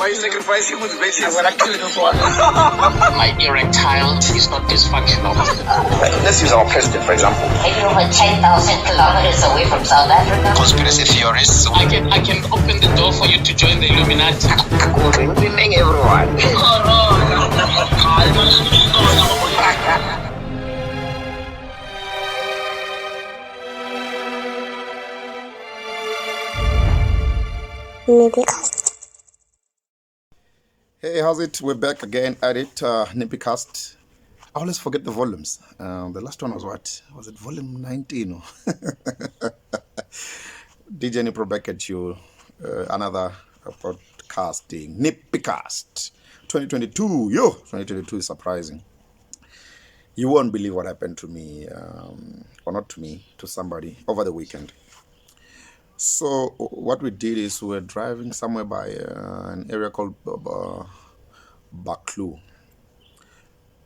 Why are you sacrificing with basis? I'm gonna kill you for My erectile is not dysfunctional. Let's use our president, for example. Maybe over 10,000 kilometers away from South Africa. Conspiracy theorists. I can open the door for you to join the Illuminati. Good evening, everyone. NippyCast. Hey, how's it? We're back again at it, NippyCast. I always forget the volumes. The last one was what? Was it volume 19? Or DJ Nipro back at you. Another podcasting. NippyCast 2022. 2022 is surprising. You won't believe what happened to me, or not to me, to somebody over the weekend. So what we did is we were driving somewhere by an area called Baklu.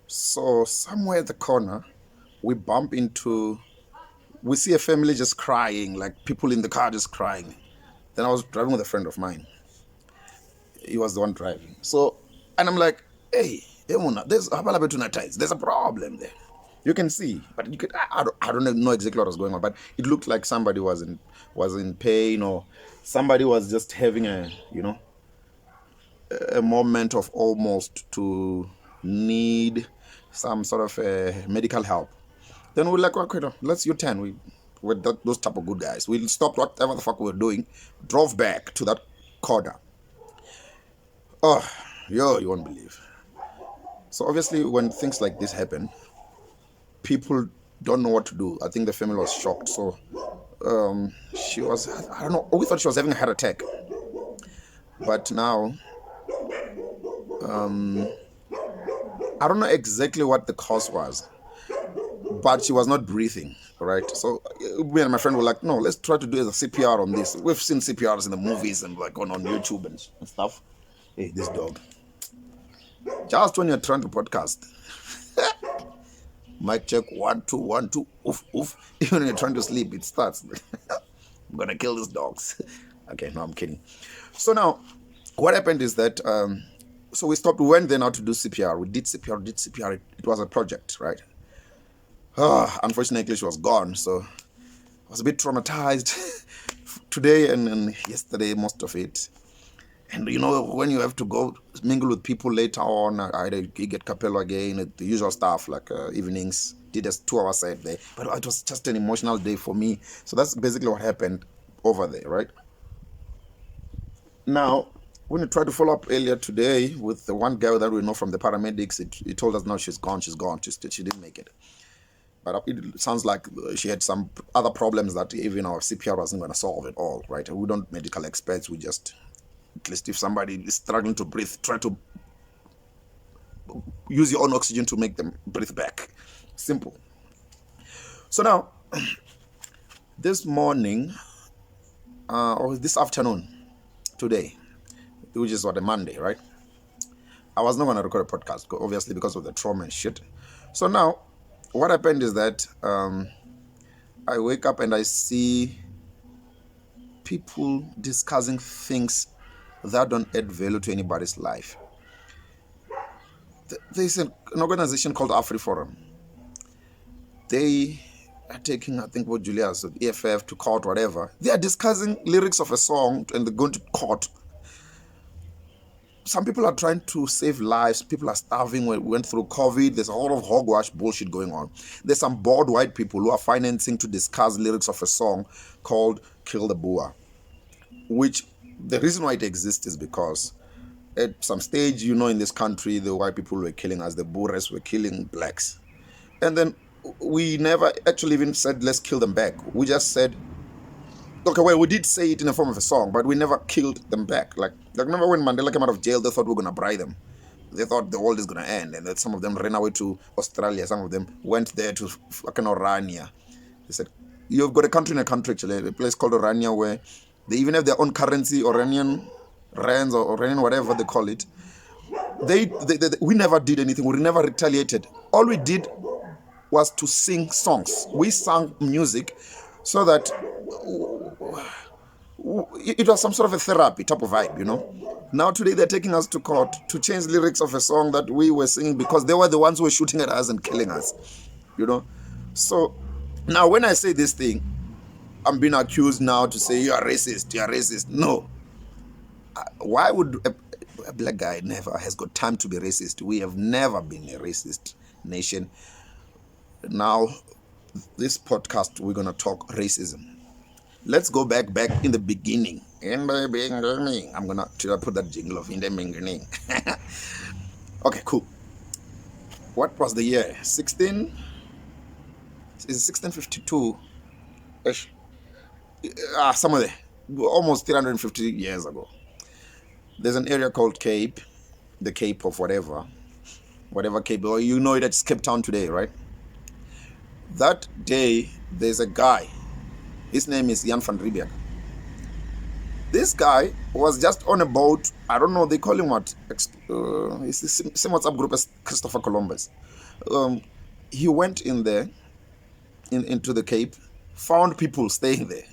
So somewhere at the corner, we see a family just crying, like people in the car just crying. Then I was driving with a friend of mine. He was the one driving. So, and I'm like, hey, there's a problem there. You can see, but you could, I don't know exactly what was going on, but it looked like somebody was in pain, or somebody was just having a moment of almost to need some sort of medical help. Then we're like, okay, let's U-turn. We're those type of good guys. We stopped whatever the fuck we were doing, drove back to that corner. Oh, you won't believe. So obviously when things like this happen, people don't know what to do. I think the family was shocked. So she was, I don't know, we thought she was having a heart attack. But now, I don't know exactly what the cause was, but she was not breathing, right? So me and my friend were like, no, let's try to do a CPR on this. We've seen CPRs in the movies and like on YouTube and stuff. Hey, this dog. Just when you're trying to podcast. Mic check, 1 2 1 2, oof oof. Even when you're trying to sleep, it starts. I'm gonna kill these dogs. Okay, no, I'm kidding. So now, what happened is that so we stopped. We went there now to do CPR. We did CPR. It was a project, right? Unfortunately, she was gone, so I was a bit traumatized today and yesterday, most of it. And when you have to go mingle with people later on, either you get Capello again, the usual stuff like evenings, did a 2-hour set there. But it was just an emotional day for me. So that's basically what happened over there, right? Now, when we tried to follow up earlier today with the one guy that we know from the paramedics, he told us now she's gone. She didn't make it. But it sounds like she had some other problems that even our CPR wasn't going to solve at all, right? We don't medical experts, we just... At least if somebody is struggling to breathe, try to use your own oxygen to make them breathe back. Simple. So now, this morning, or this afternoon, today, which is a Monday, right? I was not going to record a podcast, obviously, because of the trauma and shit. So now, what happened is that I wake up and I see people discussing things that don't add value to anybody's life. There's an organization called AfriForum. They are taking, I think, what Julia said, EFF to court, whatever. They are discussing lyrics of a song and they're going to court. Some people are trying to save lives. People are starving. We went through COVID. There's a lot of hogwash bullshit going on. There's some bored white people who are financing to discuss lyrics of a song called Kill the Boer, which the reason why it exists is because at some stage, in this country, the white people were killing us, the Boers were killing blacks. And then we never actually even said, let's kill them back. We just said, okay, well, we did say it in the form of a song, but we never killed them back. Like remember when Mandela came out of jail, they thought we were going to bribe them. They thought the world is going to end, and that some of them ran away to Australia. Some of them went there to fucking Orania. They said, you've got a country in a country, actually, a place called Orania where they even have their own currency, Oranian rands or Oranian whatever they call it. We never did anything. We never retaliated. All we did was to sing songs. We sang music so that it was some sort of a therapy type of vibe, you know. Now today they're taking us to court to change lyrics of a song that we were singing because they were the ones who were shooting at us and killing us, you know. So now when I say this thing, I'm being accused now to say you are racist, you are racist. No. Why would a black guy never has got time to be racist? We have never been a racist nation. Now, this podcast, we're going to talk racism. Let's go back in the beginning. In the beginning. I'm going to put that jingle of in the beginning. Okay, cool. What was the year? 16? Is it 1652? Somewhere there. Almost 350 years ago. There's an area called Cape. The Cape of whatever Cape. Or you know it as Cape Town today, right? That day, there's a guy. His name is Jan van Riebeeck. This guy was just on a boat. I don't know, they call him what? It's the same WhatsApp group as Christopher Columbus. He went in there, into the Cape, found people staying there.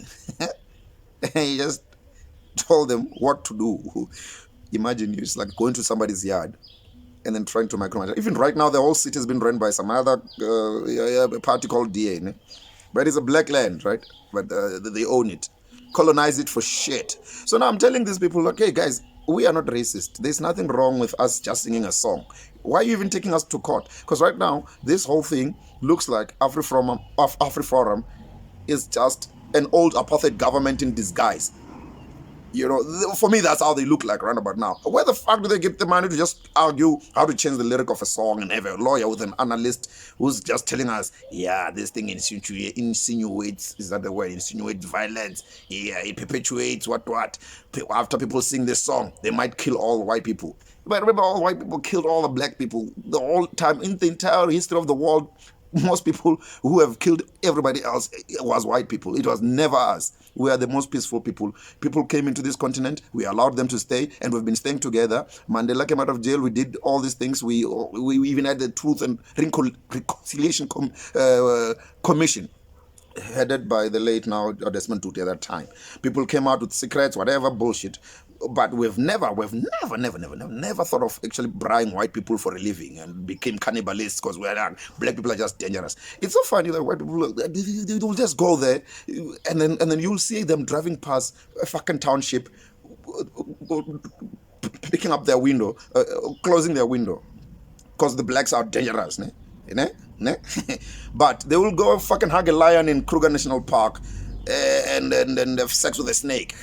And he just told them what to do. Imagine it's like going to somebody's yard and then trying to micromanage. Even right now, the whole city has been run by some other party called DA. But it's a black land, right? But they own it. Colonize it for shit. So now I'm telling these people, okay, guys, we are not racist. There's nothing wrong with us just singing a song. Why are you even taking us to court? Because right now, this whole thing looks like AfriForum is just an old apartheid government in disguise. You know, for me, that's how they look like right about now. Where the fuck do they get the money to just argue how to change the lyric of a song and have a lawyer with an analyst who's just telling us, yeah, this thing insinuates, is that the word, insinuates violence, yeah, it perpetuates what. After people sing this song, they might kill all white people. But remember, all white people killed all the black people the whole time in the entire history of the world. Most people who have killed everybody else was white people. It was never us. We are the most peaceful people. People came into this continent. We allowed them to stay, and we've been staying together. Mandela came out of jail. We did all these things. We even had the Truth and Reconciliation Commission, headed by the late now Desmond Tutu at that time. People came out with secrets, whatever bullshit. But we've never thought of actually bribing white people for a living and became cannibalists because we're like, black people are just dangerous. It's so funny that white people, they will just go there and then you'll see them driving past a fucking township, picking up their window, closing their window because the blacks are dangerous. But they will go fucking hug a lion in Kruger National Park and have sex with a snake.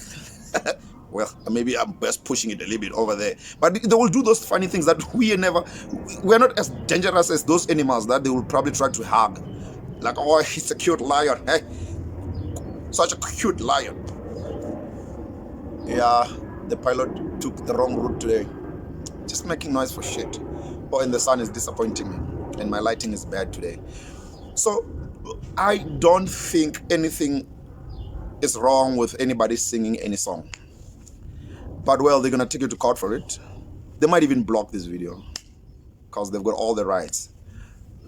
Well, maybe I'm best pushing it a little bit over there. But they will do those funny things that we're not as dangerous as those animals that they will probably try to hug. Like, oh, he's a cute lion. Hey, such a cute lion. Yeah, the pilot took the wrong route today. Just making noise for shit. Oh, and the sun is disappointing me. And my lighting is bad today. So, I don't think anything is wrong with anybody singing any song. But well, they're going to take you to court for it. They might even block this video because they've got all the rights.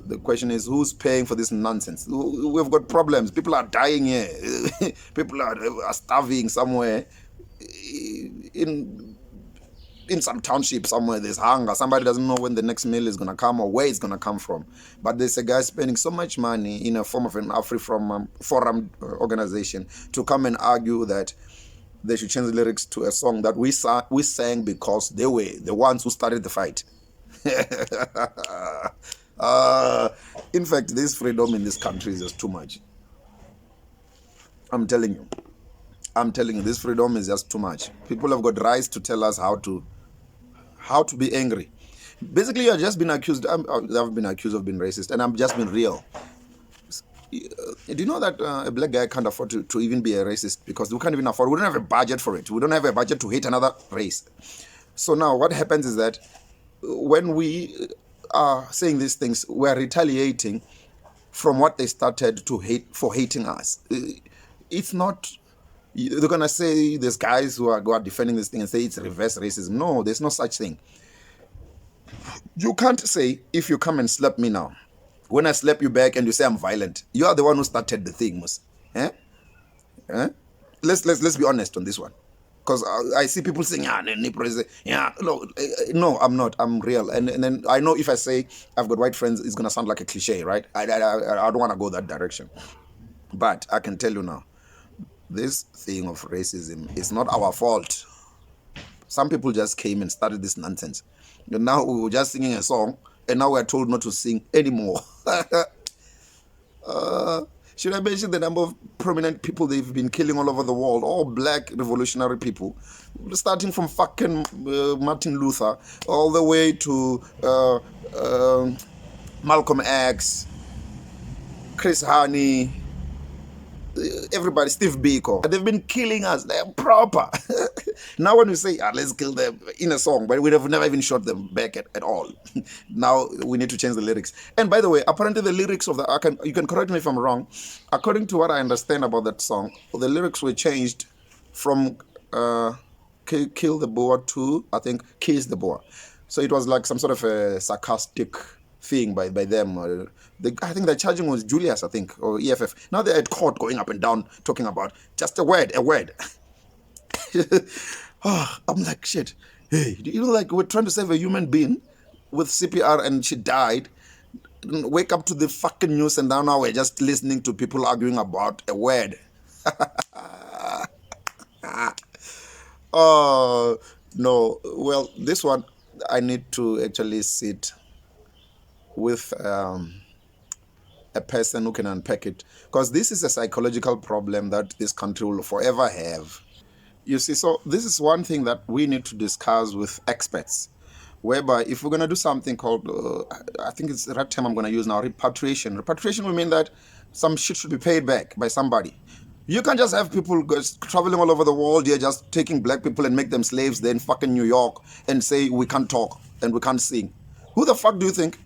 The question is, who's paying for this nonsense? We've got problems. People are dying here. People are starving somewhere. In some township somewhere, there's hunger. Somebody doesn't know when the next meal is going to come or where it's going to come from. But there's a guy spending so much money in a form of an AfriForum organization to come and argue that they should change the lyrics to a song that we sang because they were the ones who started the fight. In fact, this freedom in this country is just too much. I'm telling you, this freedom is just too much. People have got rights to tell us how to be angry. Basically, I've just been accused. I've been accused of being racist, and I've just been real. Do you know that a black guy can't afford to even be a racist because we can't even afford, we don't have a budget for it. We don't have a budget to hate another race. So now what happens is that when we are saying these things, we're retaliating from what they started to hate for hating us. It's not, they're going to say there's guys who are defending this thing and say it's reverse racism. No, there's no such thing. You can't say if you come and slap me now, when I slap you back and you say I'm violent, you are the one who started the thing, Mus. let's be honest on this one, because I see people saying, "Yeah, Nipro is yeah." No, I'm not. I'm real, and then I know if I say I've got white friends, it's gonna sound like a cliche, right? I don't want to go that direction, but I can tell you now, this thing of racism is not our fault. Some people just came and started this nonsense. And now we were just singing a song, and now we're told not to sing anymore. Should I mention the number of prominent people they've been killing all over the world? All black revolutionary people, starting from fucking Martin Luther all the way to Malcolm X, Chris Honey, everybody, Steve Biko. They've been killing us. They're proper. Now when we say, let's kill them in a song, but we'd have never even shot them back at all. Now we need to change the lyrics. And by the way, apparently the lyrics of you can correct me if I'm wrong, according to what I understand about that song, the lyrics were changed from Kill the Boer to, I think, Kiss the Boer. So it was like some sort of a sarcastic thing by them. I think the charging was Julius, I think, or EFF. Now they're at court going up and down talking about just a word. I'm like, shit. Hey, you know, like we're trying to save a human being with CPR and she died. Wake up to the fucking news and now we're just listening to people arguing about a word. Oh, no. Well, this one, I need to actually sit with a person who can unpack it, because this is a psychological problem that this country will forever have. You see, so this is one thing that we need to discuss with experts, whereby if we're going to do something called, I think it's the right term I'm going to use now, repatriation. Repatriation will mean that some shit should be paid back by somebody. You can't just have people traveling all over the world here, just taking black people and make them slaves, then fucking New York, and say we can't talk and we can't sing. Who the fuck do you think?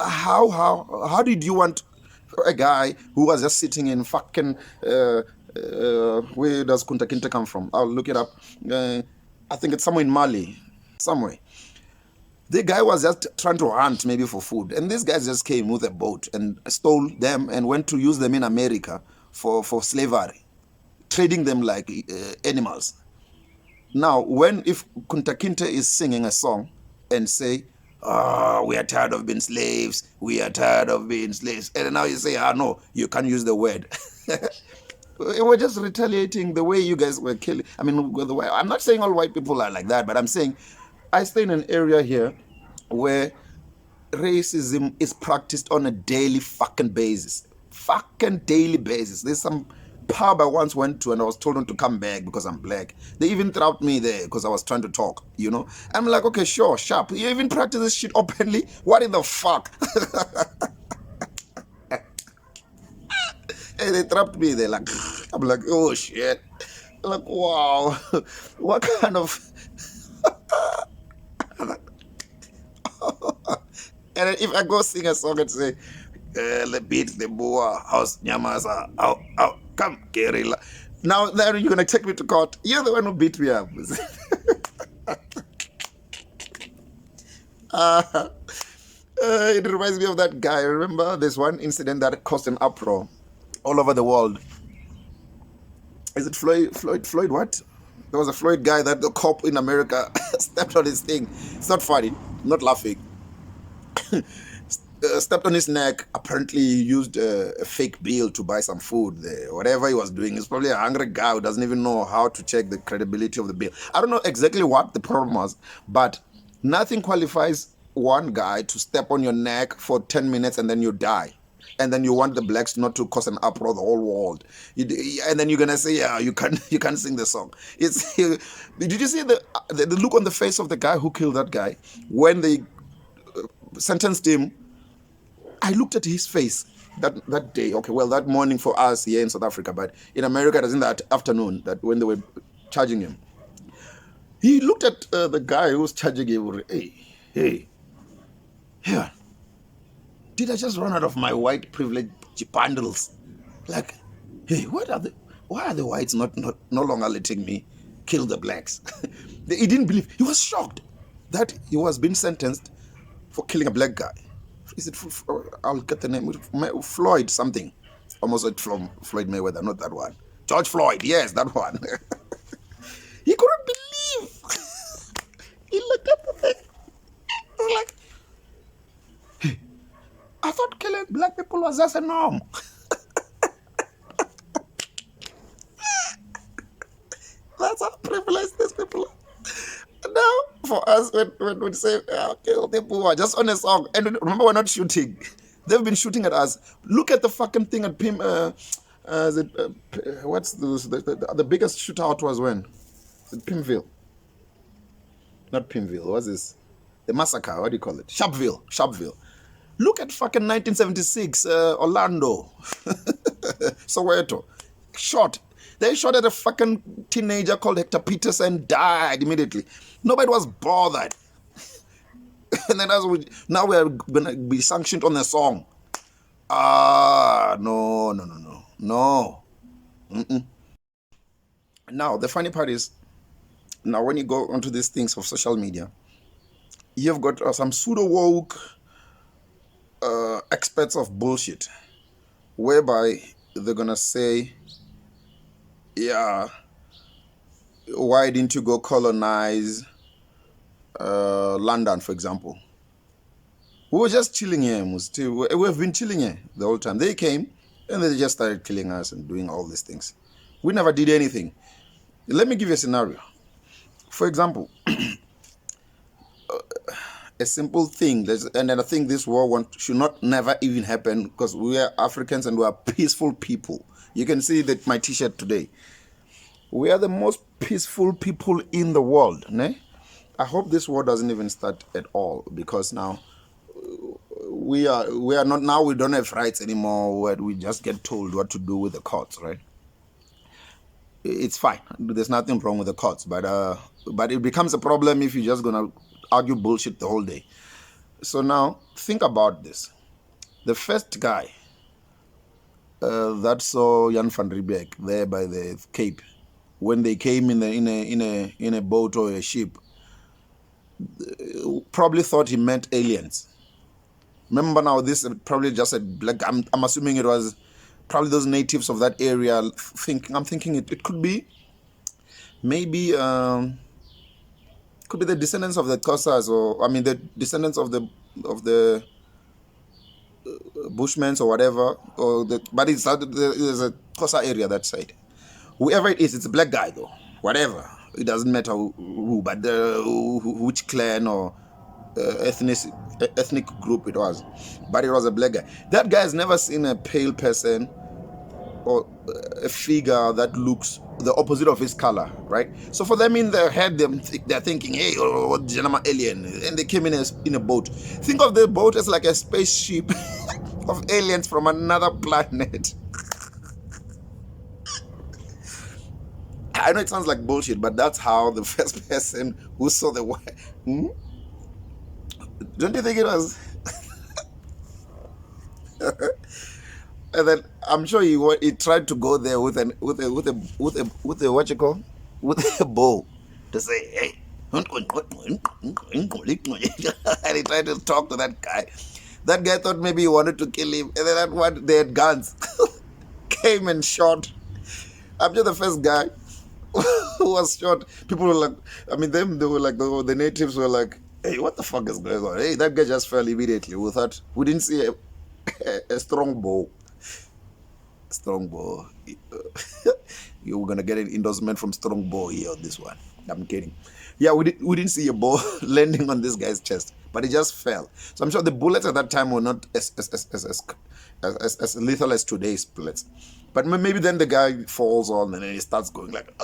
How did you want a guy who was just sitting in fucking where does Kunta Kinte come from? I'll look it up. I think it's somewhere in Mali, somewhere. The guy was just trying to hunt maybe for food, and these guys just came with a boat and stole them and went to use them in America for slavery, trading them like animals. Now, if Kunta Kinte is singing a song and say, we are tired of being slaves, we are tired of being slaves, and now you say, no, you can't use the word. We're just retaliating the way you guys were killing. I mean, I'm not saying all white people are like that, but I'm saying I stay in an area here where racism is practiced on a daily fucking basis. Fucking daily basis. There's some pub I once went to and I was told not to come back because I'm black. They even trapped me there because I was trying to talk, you know. I'm like, okay, sure, sharp. You even practice this shit openly? What in the fuck? And they trapped me there, like, I'm like, oh shit. I'm like, wow. What kind of... And if I go sing a song and say, le beat the boa, house nyamaza, come, guerrilla. Now then you're gonna take me to court. You're the one who beat me up. It reminds me of that guy. Remember there's one incident that caused an uproar all over the world. Is it Floyd what? There was a Floyd guy that the cop in America stepped on his thing. It's not funny, not laughing. Stepped on his neck. Apparently he used a fake bill to buy some food there. Whatever he was doing, he's probably a hungry guy who doesn't even know how to check the credibility of the bill. I don't know exactly what the problem was, but nothing qualifies one guy to step on your neck for 10 minutes and then you die. And then you want the blacks not to cause an uproar the whole world. And then you're gonna say, yeah, you can't sing the song. Did you see the look on the face of the guy who killed that guy when they sentenced him? I looked at his face that day. Okay, well, that morning for us here in South Africa, but in America it was in that afternoon that when they were charging him. He looked at the guy who was charging him. Hey, here. Did I just run out of my white privilege bundles? Like, hey, why are the whites no longer letting me kill the blacks? He didn't believe. He was shocked that he was being sentenced for killing a black guy. Is it? I'll get the name. Floyd something. Almost like from Floyd Mayweather, not that one. George Floyd, yes, that one. He couldn't believe. He looked at the thing. He was like, I thought killing black people was just a norm. That's how privileged these people are. Now, for us, when we say, kill the poor, just on a song, and remember, we're not shooting. They've been shooting at us. Look at the fucking thing at Pim. What's the biggest shootout was when? Is it Pimville? Not Pimville. What's this? The massacre. What do you call it? Sharpeville. Look at fucking 1976, Orlando, Soweto. Shot. They shot at a fucking teenager called Hector Peterson, died immediately. Nobody was bothered. And then now we're going to be sanctioned on the song. No. Mm-mm. Now, the funny part is, now when you go onto these things of social media, you've got some pseudo-woke experts of bullshit, whereby they're going to say, yeah, why didn't you go colonize London, for example? We were just chilling here. We've been chilling here the whole time. They came and they just started killing us and doing all these things. We never did anything. Let me give you a scenario. For example, a simple thing, and I think this war should never even happen, because we are Africans and we are peaceful people. You can see that my t-shirt today. We are the most peaceful people in the world. Ne? I hope this war doesn't even start at all, because now we are not, now we don't have rights anymore where we just get told what to do with the courts, right? It's fine. There's nothing wrong with the courts, but it becomes a problem if you're just gonna argue bullshit the whole day. So now think about this. The first guy that saw Jan van Riebeeck there by the Cape, when they came in a boat or a ship, probably thought he meant aliens. Remember now, this is probably just a black. I'm assuming it was probably those natives of that area. I'm thinking it could be maybe could be the descendants of the Xhosas, or the descendants of the Bushmen or whatever, but there's a Xhosa area that side. Whoever it is, it's a black guy though. Whatever, it doesn't matter who, but which clan or ethnic group it was, but it was a black guy. That guy has never seen a pale person or a figure that looks the opposite of his color, right? So for them, in their head, they're thinking, hey, what alien, and they came in a boat. Think of the boat as like a spaceship of aliens from another planet. I know it sounds like bullshit, but that's how the first person who saw the white. Don't you think it was? And then I'm sure he tried to go there with a what you call, with a bow, to say, hey, and he tried to talk to that guy. That guy thought maybe he wanted to kill him, and then that one, they had guns, came and shot. I'm just the first guy who was shot. People were like, they were like, the natives were like, hey, what the fuck is going on? Hey, that guy just fell immediately. We didn't see a strong bow. Strongbow. You were gonna get an endorsement from Strongbow here on this one. I'm kidding. Yeah, we didn't see a ball landing on this guy's chest, but it just fell. So I'm sure the bullets at that time were not as lethal as today's bullets. But maybe then the guy falls on and then he starts going like,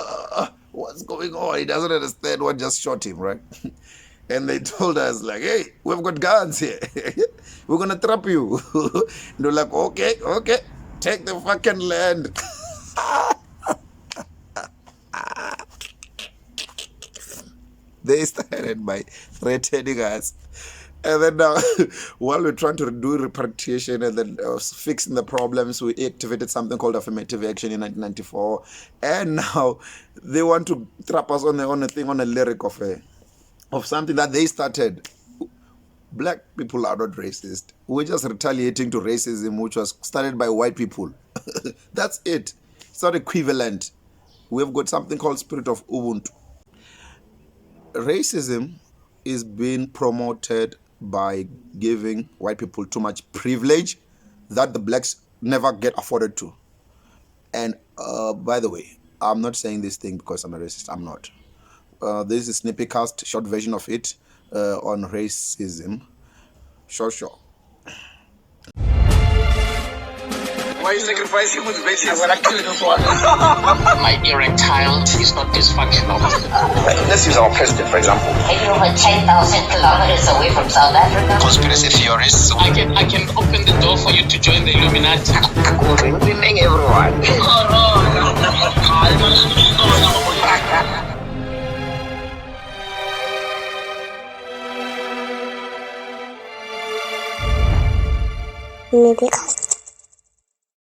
what's going on? He doesn't understand what just shot him, right? And they told us like, hey, we've got guns here. We're gonna trap you. And they're like, okay. Take the fucking land. They started by threatening us. And then now, while we're trying to do repatriation and then fixing the problems, we activated something called affirmative action in 1994. And now they want to trap us on a lyric of something that they started. Black people are not racist. We're just retaliating to racism, which was started by white people. That's it. It's not equivalent. We've got something called spirit of Ubuntu. Racism is being promoted by giving white people too much privilege that the blacks never get afforded to. And by the way, I'm not saying this thing because I'm a racist. I'm not. This is NippyCast, short version of it on racism. Sure. Why you sacrificing with basis? I'm gonna kill this one. My erectile is not dysfunctional. Let's use our president, for example. Are you over 10,000 kilometers away from South Africa? Conspiracy theorists. I can open the door for you to join the Illuminati. Including everyone. Nippy.